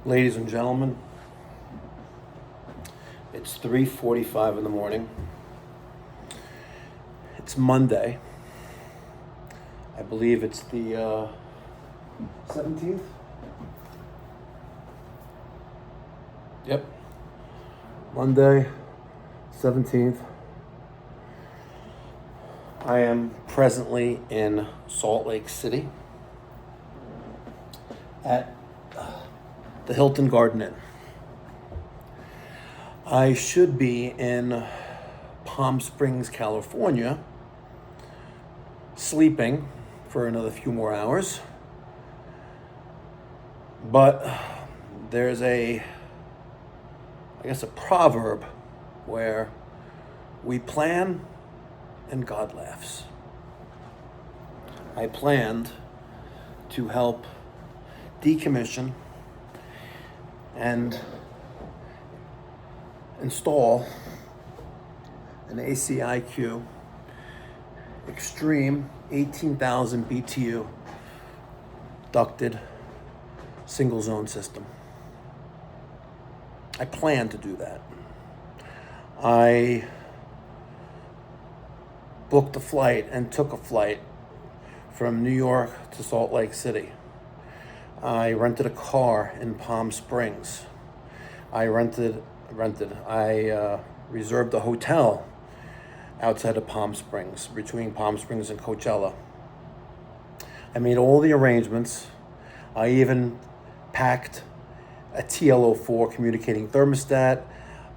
Ladies and gentlemen, it's 3:45 in the morning. It's Monday. I believe it's the 17th. Yep. Monday, 17th. I am presently in Salt Lake City at the Hilton Garden Inn. I should be in Palm Springs, California, sleeping for another few more hours. But there's a proverb where we plan and God laughs. I planned to help decommission and install an ACiQ Extreme 18,000 BTU ducted single zone system. I plan to do that. I booked a flight and took a flight from New York to Salt Lake City. I rented a car in Palm Springs. I reserved a hotel outside of Palm Springs, between Palm Springs and Coachella. I made all the arrangements. I even packed a TL04 communicating thermostat,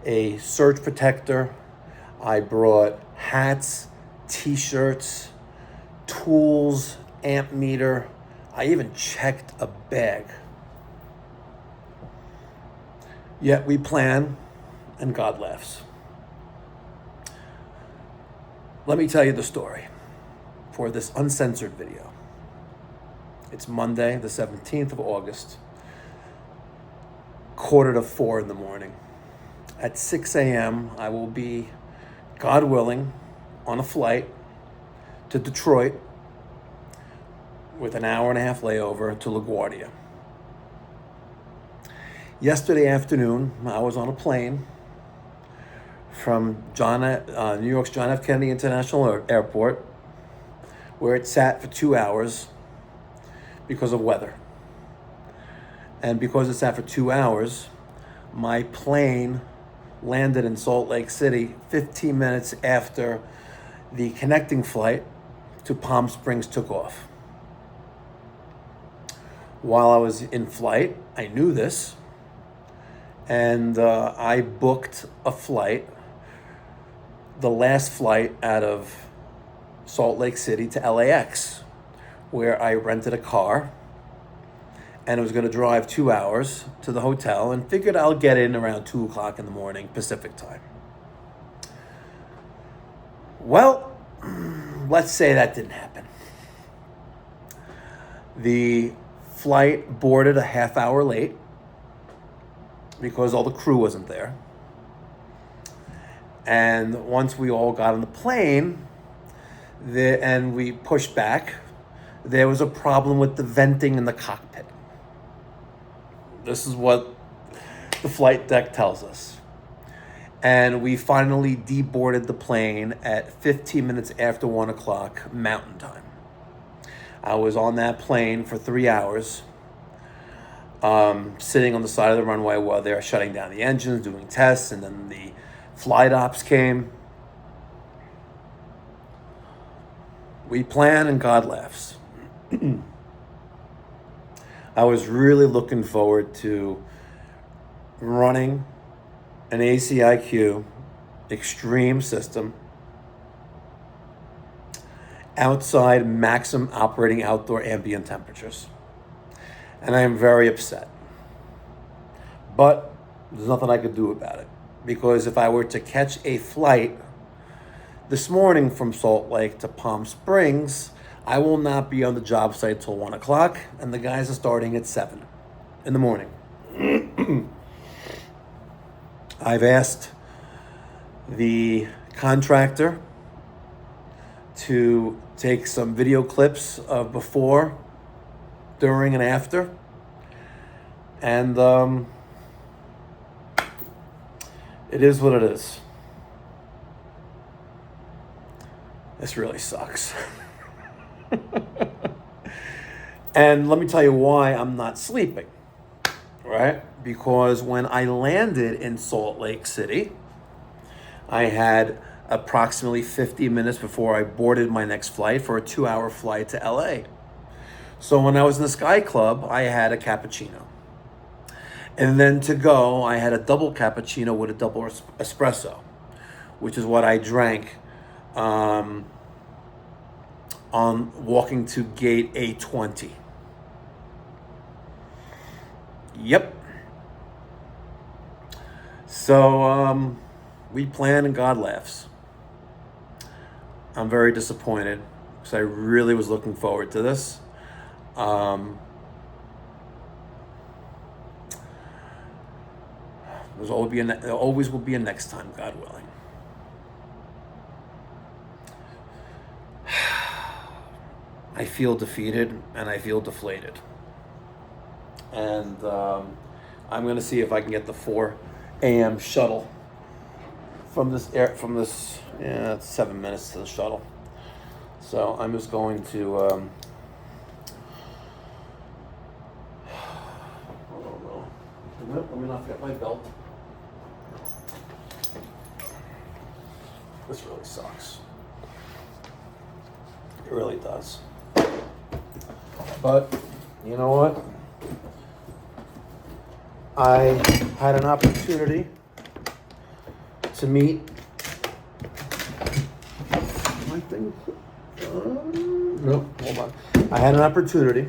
a surge protector. I brought hats, t-shirts, tools, amp meter. I even checked a bag. Yet we plan and God laughs. Let me tell you the story for this uncensored video. It's Monday, the 17th of August, 3:45 in the morning. At 6 a.m., I will be, God willing, on a flight to Detroit with an hour and a half layover to LaGuardia. Yesterday afternoon, I was on a plane from New York's John F. Kennedy International Airport, where it sat for 2 hours because of weather. And because it sat for 2 hours, my plane landed in Salt Lake City 15 minutes after the connecting flight to Palm Springs took off. While I was in flight, I knew this, and I booked a flight, the last flight out of Salt Lake City to LAX, where I rented a car, and it was going to drive 2 hours to the hotel, and figured I'll get in around 2 o'clock in the morning Pacific time. Well, let's say that didn't happen. The flight boarded a half hour late because all the crew wasn't there. And once we all got on the plane and we pushed back, there was a problem with the venting in the cockpit. This is what the flight deck tells us. And we finally deboarded the plane at 15 minutes after 1 o'clock Mountain Time. I was on that plane for 3 hours, sitting on the side of the runway while they were shutting down the engines, doing tests, and then the flight ops came. We plan and God laughs. I was really looking forward to running an ACiQ Extreme system outside maximum operating outdoor ambient temperatures. And I am very upset. But there's nothing I could do about it. Because if I were to catch a flight this morning from Salt Lake to Palm Springs, I will not be on the job site till 1 o'clock, and the guys are starting at 7 in the morning. I've asked the contractor to take some video clips of before, during, and after, And it is what it is. This really sucks. And let me tell you why I'm not sleeping, right? Because when I landed in Salt Lake City, I had approximately 50 minutes before I boarded my next flight for a 2-hour flight to LA. So when I was in the Sky Club, I had a cappuccino. And then to go, I had a double cappuccino with a double espresso, which is what I drank on walking to gate A20. Yep. So we plan and God laughs. I'm very disappointed because I really was looking forward to this. There always will be a next time, God willing. I feel defeated and I feel deflated. And I'm going to see if I can get the 4 a.m. shuttle it's 7 minutes to the shuttle. So I'm just going to let me not forget my belt. This really sucks. It really does. But you know what? I had an opportunity to meet my thing. Nope, hold on. I had an opportunity.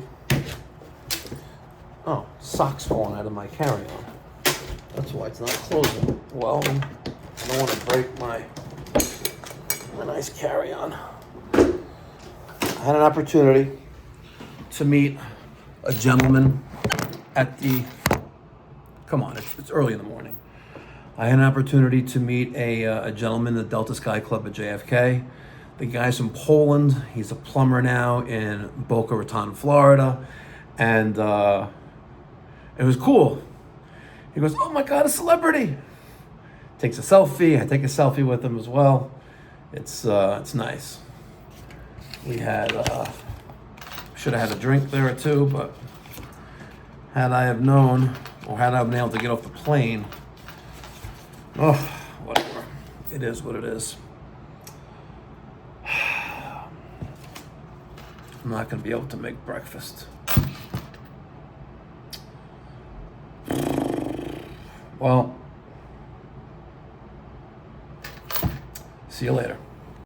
Oh, socks falling out of my carry-on. That's why it's not closing. Well, I don't want to break my nice carry-on. I had an opportunity to meet a gentleman at the... Come on, it's early in the morning. I had an opportunity to meet a gentleman at the Delta Sky Club at JFK. The guy's from Poland. He's a plumber now in Boca Raton, Florida. And it was cool. He goes, "Oh my God, a celebrity." Takes a selfie. I take a selfie with him as well. It's nice. We had, should have had a drink there or two, but had I have known, or had I been able to get off the plane, oh, whatever. It is what it is. I'm not going to be able to make breakfast. Well, see you later.